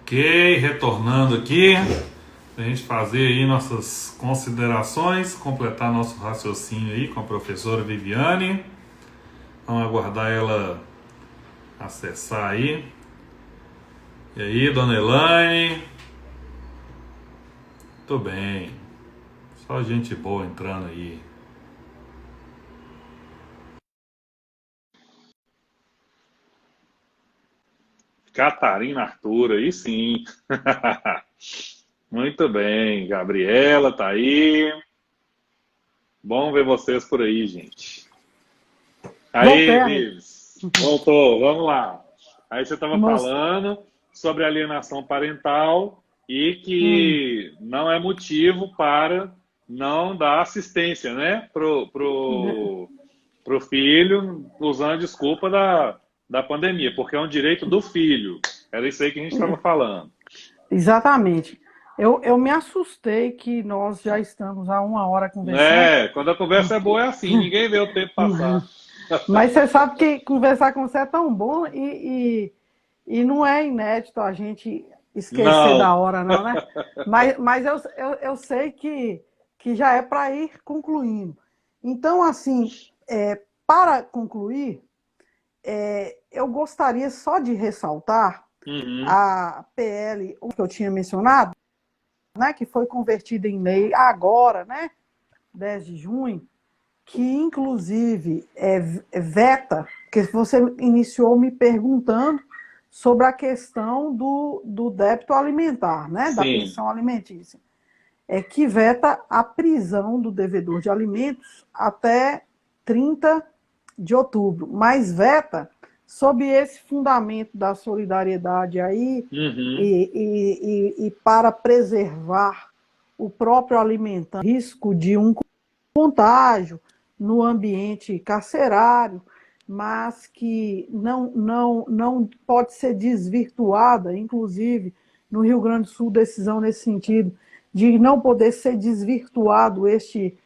Ok, retornando aqui, para a gente fazer aí nossas considerações, completar nosso raciocínio aí com a professora Viviane. Vamos aguardar ela acessar aí. E aí, dona Elaine? Tudo bem. Só gente boa entrando aí. Catarina Arthur, aí sim. Muito bem, Gabriela tá aí. Bom ver vocês por aí, gente. Voltei, Aí, amigo. Vives, voltou, vamos lá. Aí você estava Moço, falando sobre alienação parental e hum, que não é motivo para não dar assistência, né, pro filho, usando a desculpa da pandemia, porque é um direito do filho. Era isso aí que a gente estava falando. exatamente. Eu me assustei que nós já estamos há uma hora conversando, É, quando a conversa é boa é assim, ninguém vê o tempo passar. mas você sabe que conversar com você é tão bom e não é inédito a gente esquecer da Não. hora, não, né? Mas eu sei que já é para ir concluindo. Então, assim, para concluir, eu gostaria só de ressaltar Uhum. a PL que eu tinha mencionado, né, que foi convertida em lei agora, né, 10 de junho, que inclusive veta, porque você iniciou me perguntando sobre a questão do débito alimentar, né, da Sim, pensão alimentícia, que veta a prisão do devedor de alimentos até 30 de outubro, mas veta sob esse fundamento da solidariedade aí uhum. e para preservar o próprio alimentante, risco de um contágio no ambiente carcerário, mas que não pode ser desvirtuada, inclusive no Rio Grande do Sul, decisão nesse sentido, de não poder ser desvirtuado este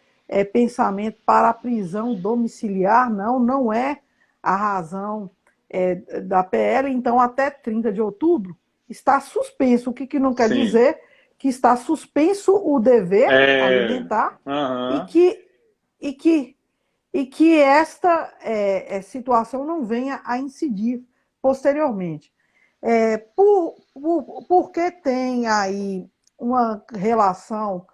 pensamento para a prisão domiciliar, não é a razão da PL, então até 30 de outubro está suspenso, o que não quer Sim. dizer que está suspenso o dever É, alimentar e aham. que, e que, e que esta situação não venha a incidir posteriormente. Porque tem aí uma relação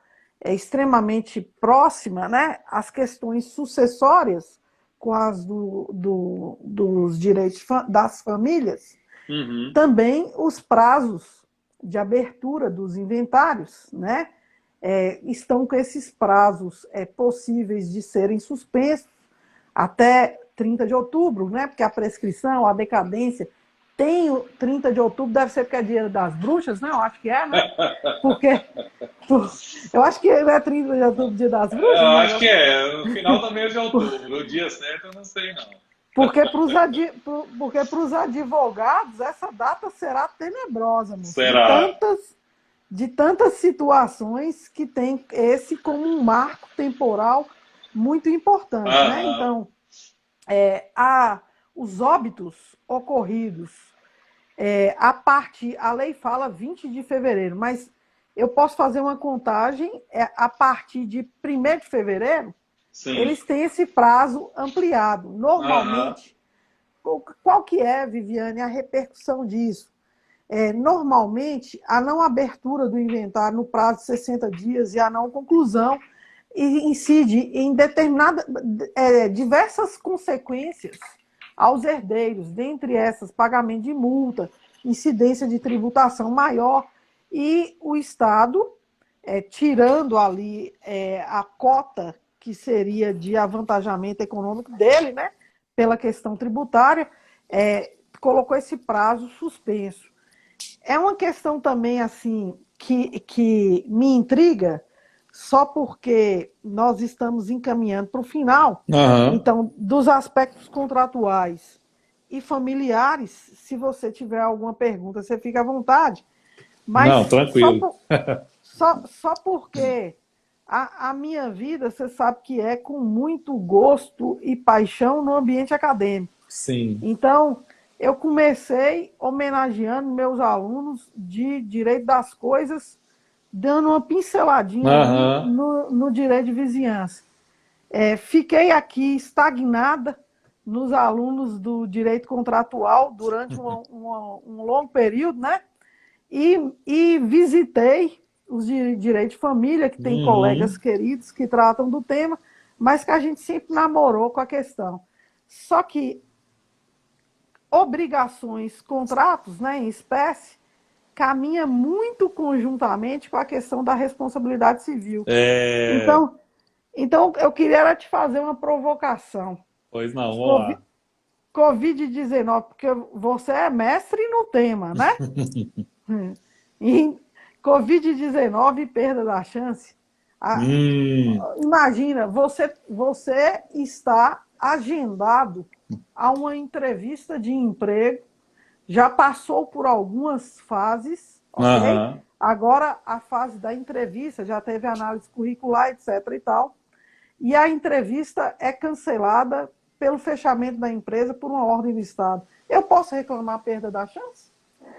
extremamente próxima, né, as questões sucessórias com as dos direitos das famílias, Uhum. também os prazos de abertura dos inventários, né, estão com esses prazos possíveis de serem suspensos até 30 de outubro, né? Porque a prescrição, a decadência, tem o 30 de outubro, deve ser porque é dia das bruxas, né? Eu acho que é, né? Porque eu acho que não é 30 de outubro, dia das bruxas, Eu um acho que negócio. é, no final do mês de outubro. O dia certo eu não sei, não. Porque para os advogados essa data será tenebrosa, moço, Será? de tantas situações que tem esse como um marco temporal muito importante, né? Aham. Então, os óbitos ocorridos a lei fala 20 de fevereiro, mas eu posso fazer uma contagem a partir de 1º de fevereiro, Sim. eles têm esse prazo ampliado. Aham. Normalmente, qual que é, Viviane, a repercussão disso? Normalmente, a não abertura do inventário no prazo de 60 dias e a não conclusão incide em diversas consequências aos herdeiros, dentre essas, pagamento de multa, incidência de tributação maior, e o Estado, tirando ali a cota que seria de avantajamento econômico dele, né, pela questão tributária, colocou esse prazo suspenso. É uma questão também assim que me intriga, só porque nós estamos encaminhando para o final. Aham. Então, dos aspectos contratuais e familiares, se você tiver alguma pergunta, você fica à vontade. Não, Mas tranquilo. só porque a minha vida, você sabe que é com muito gosto e paixão no ambiente acadêmico. Sim. Então, eu comecei homenageando meus alunos de Direito das Coisas, dando uma pinceladinha aí Aham. no direito de vizinhança. Fiquei aqui estagnada nos alunos do direito contratual durante um longo período, né? E visitei os de direito de família, que tem colegas Uhum. queridos que tratam do tema, mas que a gente sempre namorou com a questão. Só que obrigações, contratos, né, em espécie, caminha muito conjuntamente com a questão da responsabilidade civil. É, Então, então eu queria te fazer uma provocação. pois não, vamos lá. Covid-19, porque você é mestre no tema, né? E Covid-19 e perda da chance. A- Hum, Imagina, você está agendado a uma entrevista de emprego, já passou por algumas fases, ok? aham, Agora a fase da entrevista, já teve análise curricular, etc. e tal. E a entrevista é cancelada pelo fechamento da empresa por uma ordem do Estado. Eu posso reclamar a perda da chance?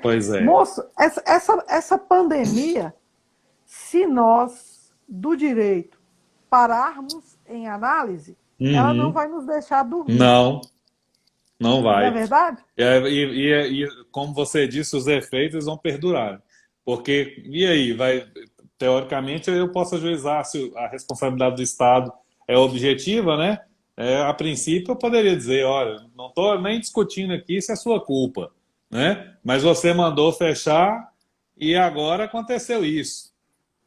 pois é. Moço, essa pandemia, se nós, do direito, pararmos em análise, ela não Uhum. vai nos deixar dormir. Não, não Não é vai. verdade? Como você disse, os efeitos vão perdurar. Porque, e aí, teoricamente, eu posso ajuizar se a responsabilidade do Estado é objetiva, né? A princípio, eu poderia dizer, olha, não estou nem discutindo aqui se é sua culpa, né? Mas você mandou fechar e agora aconteceu isso.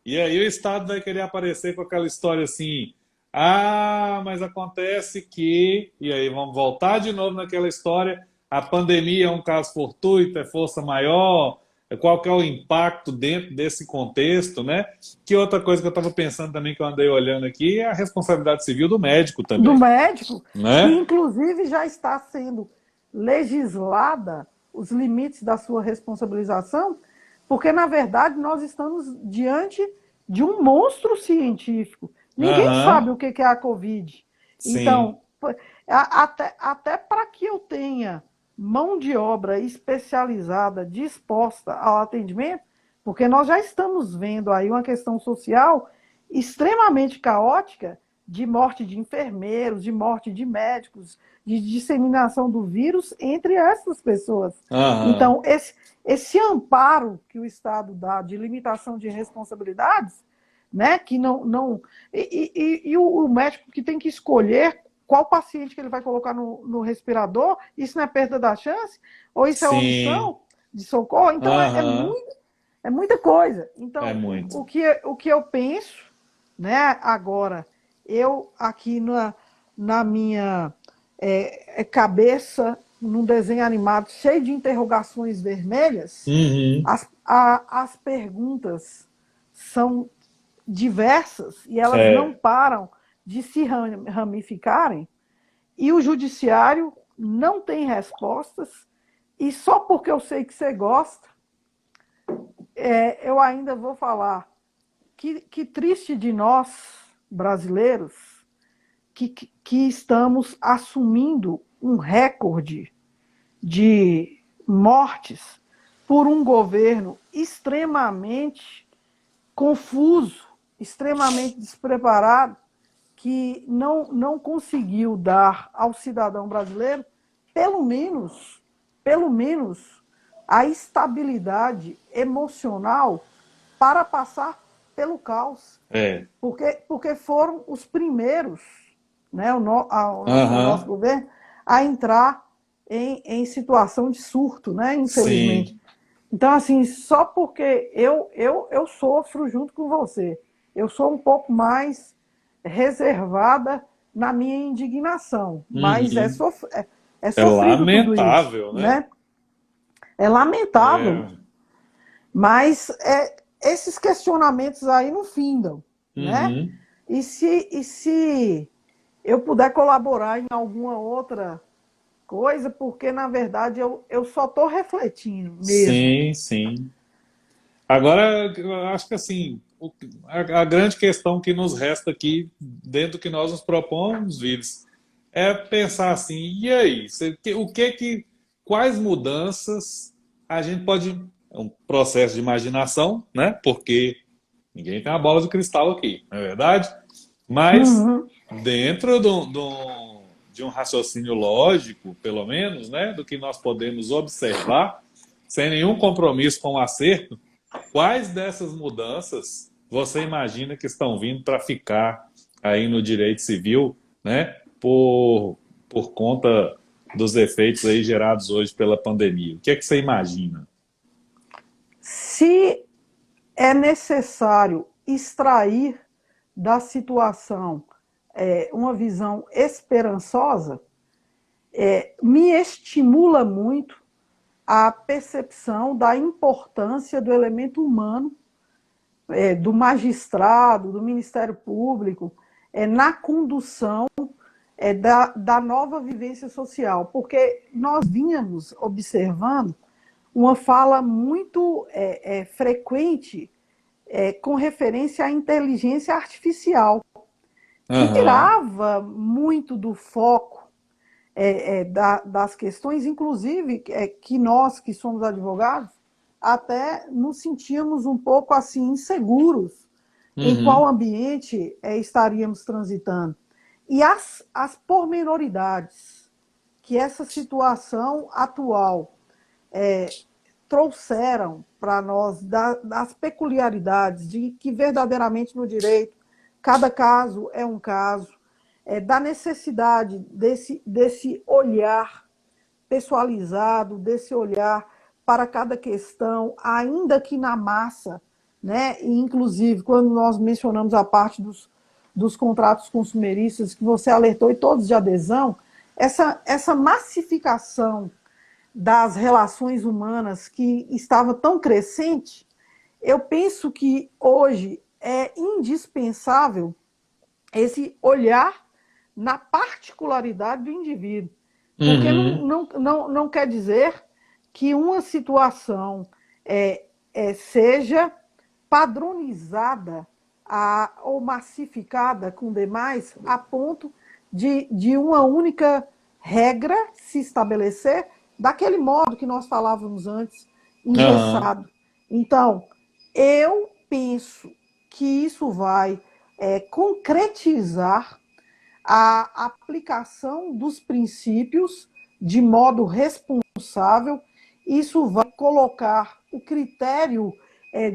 E aí o Estado vai querer aparecer com aquela história assim, ah, mas acontece que, e aí vamos voltar de novo naquela história, a pandemia é um caso fortuito, é força maior, qual que é o impacto dentro desse contexto, né? Que outra coisa que eu estava pensando também que eu andei olhando aqui é a responsabilidade civil do médico Do também, médico, que né? inclusive já está sendo legislada os limites da sua responsabilização, porque, na verdade, nós estamos diante de um monstro científico. Ninguém sabe Aham, o que é a Covid. sim, Então, até para que eu tenha mão de obra especializada disposta ao atendimento, porque nós já estamos vendo aí uma questão social extremamente caótica de morte de enfermeiros, de morte de médicos, de disseminação do vírus entre essas pessoas. aham, Então, esse amparo que o Estado dá de limitação de responsabilidades, né, que e o médico que tem que escolher qual paciente que ele vai colocar no respirador, isso não é perda da chance? Ou isso é sim, omissão de socorro? Então, aham, é muita coisa. é Então, muito. o que eu penso, né, agora, eu aqui na minha cabeça, num desenho animado cheio de interrogações vermelhas, Uhum, as perguntas são diversas e elas não é. param de se ramificarem, e o judiciário não tem respostas, e só porque eu sei que você gosta, eu ainda vou falar que triste de nós, brasileiros, que estamos assumindo um recorde de mortes por um governo extremamente confuso, extremamente despreparado, que não conseguiu dar ao cidadão brasileiro, pelo menos, pelo menos, a estabilidade emocional para passar pelo caos. É. Porque foram os primeiros, né, o nosso Aham. governo, a entrar em situação de surto, né, infelizmente. Sim. Então, assim, só porque eu sofro junto com você, eu sou um pouco mais reservada na minha indignação, mas Uhum. é É sofrido tudo isso, lamentável, né? né? É lamentável, É. mas esses questionamentos aí não findam, né? Uhum. E se eu puder colaborar em alguma outra coisa, porque na verdade eu só estou refletindo mesmo. Sim, sim. Agora, eu acho que assim, a grande questão que nos resta aqui, dentro do que nós nos propomos, Vives, é pensar assim, e aí? quais mudanças a gente pode... É um processo de imaginação, né? Porque ninguém tem uma bola de cristal aqui, não é verdade? Mas Uhum. dentro de um raciocínio lógico, pelo menos, né? Do que nós podemos observar, sem nenhum compromisso com o acerto, quais dessas mudanças você imagina que estão vindo para ficar aí no direito civil, né? Por conta dos efeitos aí gerados hoje pela pandemia. O que é que você imagina? Se é necessário extrair da situação uma visão esperançosa, me estimula muito a percepção da importância do elemento humano, do magistrado, do Ministério Público, na condução da nova vivência social, porque nós vínhamos observando uma fala muito frequente com referência à inteligência artificial, que Aham, tirava muito do foco das questões, inclusive que nós que somos advogados até nos sentíamos um pouco assim inseguros em qual uhum, ambiente estaríamos transitando. E as pormenoridades que essa situação atual trouxeram para nós das peculiaridades de que verdadeiramente no direito cada caso é um caso, da necessidade desse olhar pessoalizado, desse olhar para cada questão, ainda que na massa, né? E, inclusive, quando nós mencionamos a parte dos contratos consumeristas, que você alertou, e todos de adesão, essa massificação das relações humanas que estava tão crescente, eu penso que hoje é indispensável esse olhar na particularidade do indivíduo. Porque uhum, não quer dizer que uma situação seja padronizada ou massificada com demais a ponto de uma única regra se estabelecer daquele modo que nós falávamos antes, aham, engessado. Então, eu penso que isso vai concretizar a aplicação dos princípios de modo responsável. Isso vai colocar o critério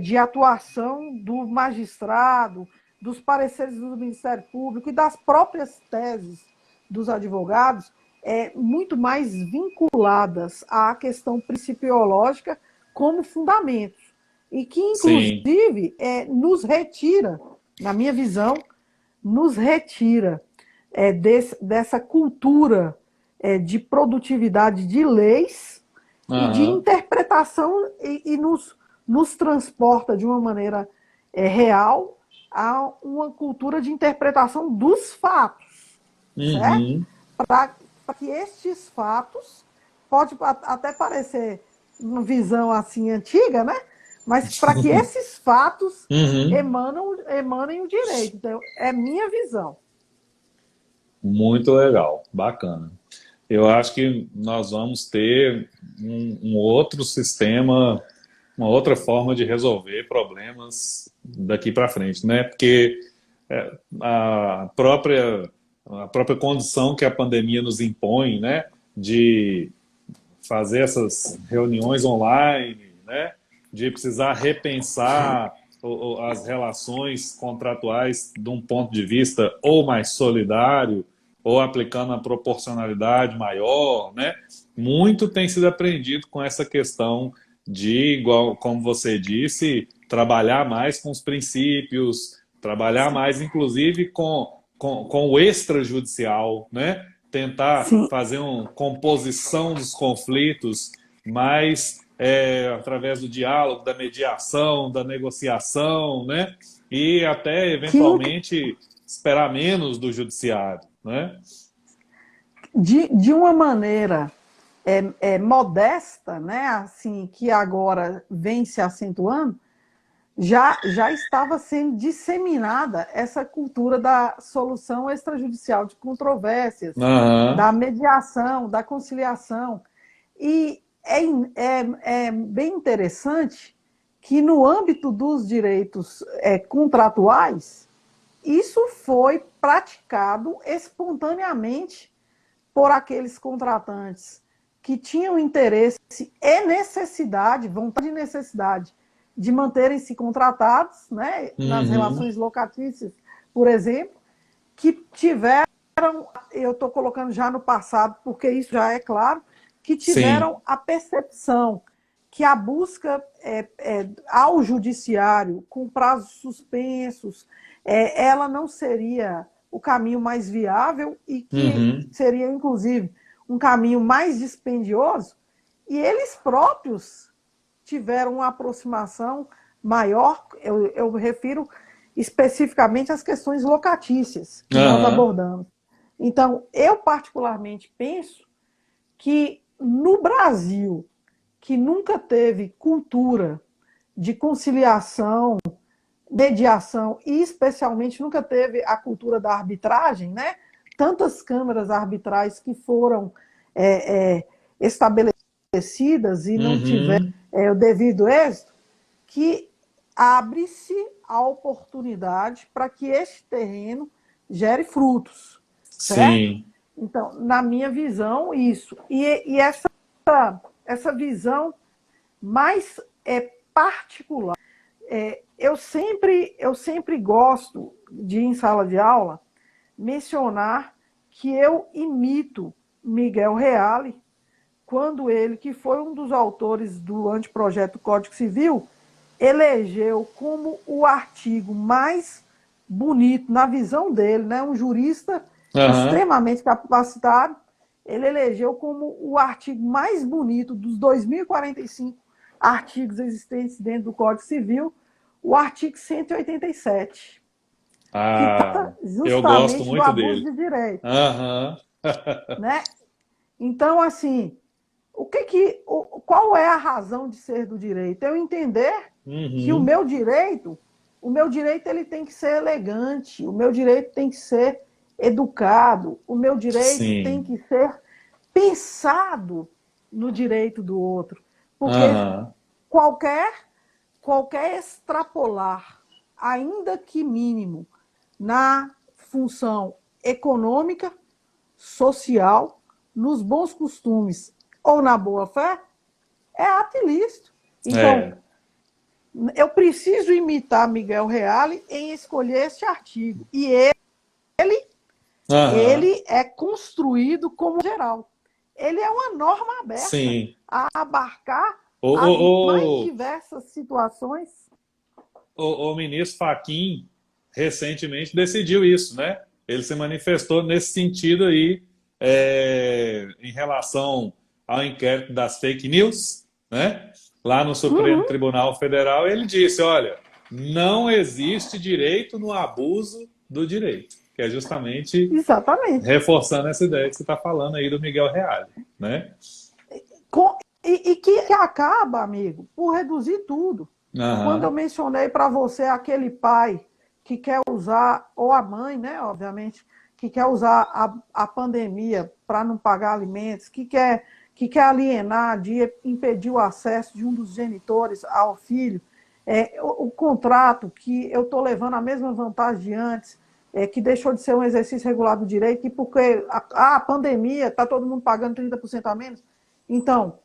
de atuação do magistrado, dos pareceres do Ministério Público e das próprias teses dos advogados muito mais vinculadas à questão principiológica como fundamentos. E que, sim, inclusive, nos retira, na minha visão, nos retira dessa cultura de produtividade de leis e de aham, interpretação e nos transporta de uma maneira real a uma cultura de interpretação dos fatos, certo? uhum, Para que estes fatos, pode até parecer uma visão assim antiga, né? Mas para que esses fatos uhum. emanem o direito. Então, é minha visão. Muito legal, bacana. Eu acho que nós vamos ter um outro sistema, uma outra forma de resolver problemas daqui para frente, né? Porque a própria condição que a pandemia nos impõe, né? De fazer essas reuniões online, né? De precisar repensar as relações contratuais de um ponto de vista ou mais solidário, ou aplicando a proporcionalidade maior, né? Muito tem sido aprendido com essa questão de, igual como você disse, trabalhar mais com os princípios, trabalhar mais, inclusive, com o extrajudicial, né? Tentar Sim. fazer uma composição dos conflitos mais através do diálogo, da mediação, da negociação, né? E até, Que eventualmente, esperar menos do judiciário, né? de uma maneira modesta, né, assim, que agora vem se acentuando, já estava sendo disseminada essa cultura da solução extrajudicial de controvérsias, Aham, da mediação, da conciliação. E é bem interessante que, no âmbito dos direitos contratuais, isso foi praticado espontaneamente por aqueles contratantes que tinham interesse e necessidade, vontade e necessidade de manterem-se contratados, né, nas Uhum. relações locatícias, por exemplo, que tiveram, eu estou colocando já no passado, porque isso já é claro, que Sim. tiveram a percepção que a busca ao judiciário com prazos suspensos, ela não seria o caminho mais viável e que Uhum. seria, inclusive, um caminho mais dispendioso, e eles próprios tiveram uma aproximação maior, eu refiro especificamente às questões locatícias que nós Aham. abordamos. Então, eu particularmente penso que no Brasil, que nunca teve cultura de conciliação, mediação e especialmente nunca teve a cultura da arbitragem, né? Tantas câmaras arbitrais que foram estabelecidas e não tiveram Uhum. o devido êxito, que abre-se a oportunidade para que este terreno gere frutos, certo? Sim. Então, na minha visão, isso. E essa visão mais particular. Eu sempre gosto de, em sala de aula, mencionar que eu imito Miguel Reale, quando ele, que foi um dos autores do anteprojeto Código Civil, elegeu como o artigo mais bonito, na visão dele, né, um jurista Aham. extremamente capacitado, ele elegeu como o artigo mais bonito dos 2.045 artigos existentes dentro do Código Civil, o artigo 187, que Ah, trata eu gosto justamente do muito abuso dele. de direito, Aham. né? Então, assim, qual é a razão de ser do direito? Eu entender que o Uhum. meu direito, ele tem que ser elegante, o meu direito tem que ser educado, o meu direito tem Sim. que ser pensado no direito do outro, porque Aham. qualquer extrapolar, ainda que mínimo, na função econômica, social, nos bons costumes ou na boa-fé, é ato ilícito. Então, É. eu preciso imitar Miguel Reale em escolher este artigo. E Aham. ele é construído como geral. Ele é uma norma aberta Sim. a abarcar O, as mais o, o, diversas situações. o ministro Fachin recentemente decidiu isso, né? Ele se manifestou nesse sentido aí, em relação ao inquérito das fake news, né? Lá no Supremo Uhum, Tribunal Federal, ele disse: olha, não existe direito no abuso do direito, que é justamente exatamente. reforçando essa ideia que você está falando aí do Miguel Reale, né? E que acaba, amigo, por reduzir tudo. Quando eu Aham. mencionei para você aquele pai que quer usar, ou a mãe, né, obviamente, que quer usar a pandemia para não pagar alimentos, que quer alienar, de impedir o acesso de um dos genitores ao filho, o contrato que eu estou levando a mesma vantagem de antes, que deixou de ser um exercício regular do direito, e porque a pandemia está todo mundo pagando 30% a menos. Então,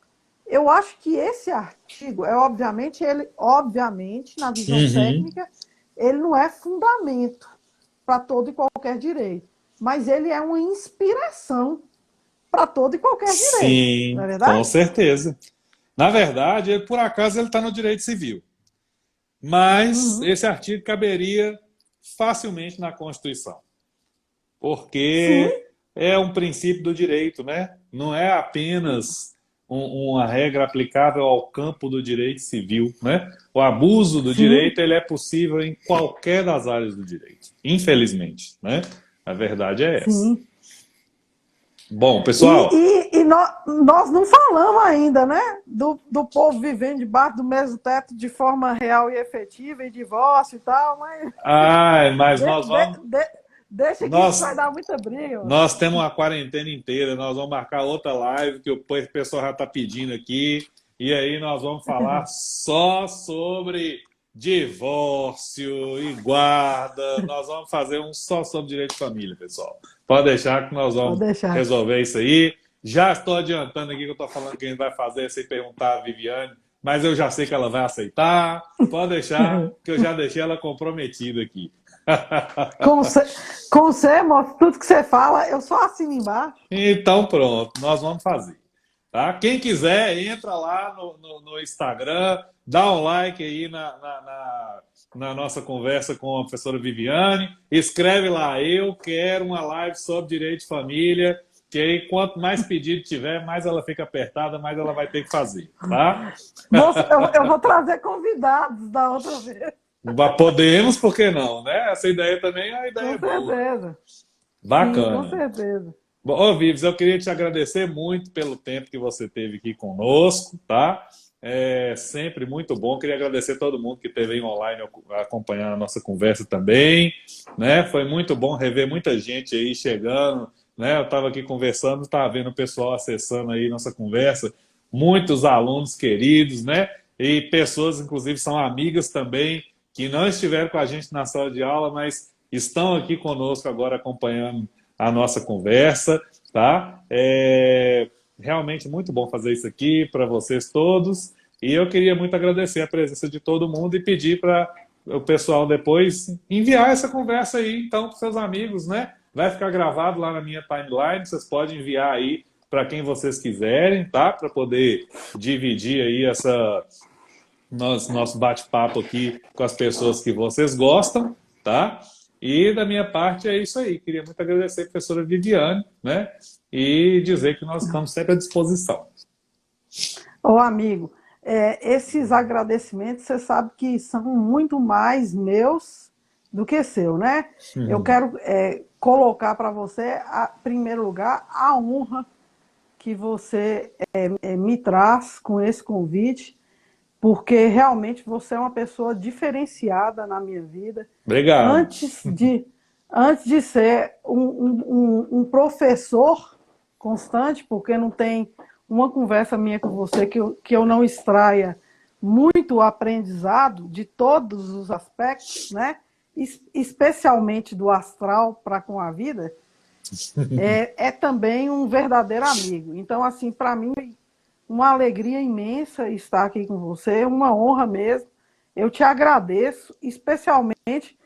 eu acho que esse artigo obviamente, na visão Uhum. técnica, ele não é fundamento para todo e qualquer direito, mas ele é uma inspiração para todo e qualquer direito, não é Sim, com verdade? certeza. Na verdade, por acaso ele está no direito civil, mas Uhum. esse artigo caberia facilmente na Constituição, Sim, porque é um princípio do direito, né? Não é apenas uma regra aplicável ao campo do direito civil, né? O abuso do sim, direito ele é possível em qualquer das áreas do direito, infelizmente, né? A verdade é essa. sim. Bom, E, pessoal, e nós não falamos ainda, né? Do povo vivendo debaixo do mesmo teto de forma real e efetiva, e divórcio e tal, mas mas de, nós de, vamos de, Deixa que isso vai Nós, dar muita briga. nós temos uma quarentena inteira, nós vamos marcar outra live que o pessoal já está pedindo aqui. E aí nós vamos falar só sobre divórcio e guarda. Nós vamos fazer um só sobre direito de família, pessoal. Pode deixar que nós Pode vamos deixar. resolver isso aí. Já estou adiantando aqui que eu estou falando que a gente vai fazer sem perguntar a Viviane, mas eu já sei que ela vai aceitar. Pode deixar que eu já deixei ela comprometida aqui. Com você, moço, tudo que você fala, eu só assino embaixo. Então pronto, nós vamos fazer. Tá? Quem quiser, entra lá no Instagram, dá um like aí na nossa conversa com a professora Viviane, escreve lá, eu quero uma live sobre direito de família, que aí quanto mais pedido tiver, mais ela fica apertada, mais ela vai ter que fazer, tá? Eu vou trazer convidados da outra vez. Podemos, por que não, né? Essa ideia também é uma ideia Com boa. certeza. Sim, com Bacana. certeza. Bom, ô, Vives, eu queria te agradecer muito pelo tempo que você teve aqui conosco, tá? É sempre muito bom. Queria agradecer a todo mundo que esteve aí online acompanhando a nossa conversa também, né? Foi muito bom rever muita gente aí chegando, né? Eu estava aqui conversando, estava vendo o pessoal acessando aí nossa conversa, muitos alunos queridos, né? E pessoas, inclusive, são amigas também, que não estiveram com a gente na sala de aula, mas estão aqui conosco agora acompanhando a nossa conversa, tá? É realmente muito bom fazer isso aqui para vocês todos. E eu queria muito agradecer a presença de todo mundo e pedir para o pessoal depois enviar essa conversa aí, então, para seus amigos, né? Vai ficar gravado lá na minha timeline, vocês podem enviar aí para quem vocês quiserem, tá? Para poder dividir aí nosso bate-papo aqui com as pessoas que vocês gostam, tá? E da minha parte é isso aí. Queria muito agradecer a professora Viviane, né? E dizer que nós estamos sempre à disposição. Ô, amigo, esses agradecimentos, você sabe que são muito mais meus do que seu, né? Eu quero colocar para você, em primeiro lugar, a honra que você me traz com esse convite, porque realmente você é uma pessoa diferenciada na minha vida. Obrigado. Antes de ser um professor constante, porque não tem uma conversa minha com você que eu não extraia muito aprendizado de todos os aspectos, né? Especialmente do astral para com a vida, é também um verdadeiro amigo. Então, assim, para mim, uma alegria imensa estar aqui com você, uma honra mesmo. Eu te agradeço, especialmente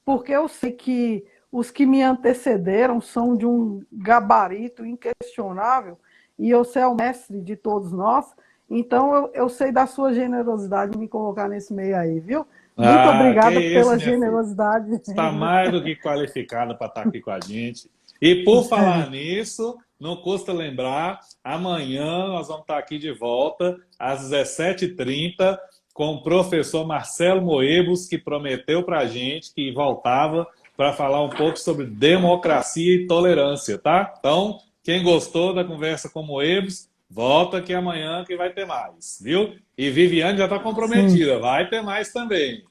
porque eu sei que os que me antecederam são de um gabarito inquestionável e você é o mestre de todos nós. Então, eu sei da sua generosidade de me colocar nesse meio aí, viu? Muito Que obrigada isso, pela minha filha. generosidade. Está mais do que qualificado para estar aqui com a gente. E por falar nisso, não custa lembrar, amanhã nós vamos estar aqui de volta às 17h30 com o professor Marcelo Moebos, que prometeu para a gente que voltava para falar um pouco sobre democracia e tolerância, tá? Então, quem gostou da conversa com o Moebos, volta aqui amanhã que vai ter mais, viu? E Viviane já está comprometida, Sim. vai ter mais também.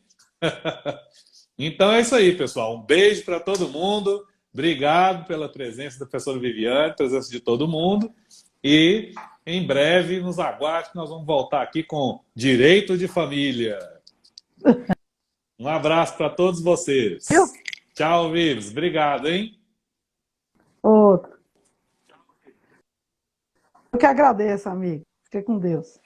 Então é isso aí, pessoal. Um beijo para todo mundo. Obrigado pela presença da professora Viviane, presença de todo mundo. E em breve nos aguarde que nós vamos voltar aqui com Direito de Família. Um abraço para todos vocês. Viu? Tchau, Vives. Obrigado, hein? Outro. Eu que agradeço, amigo. Fique com Deus.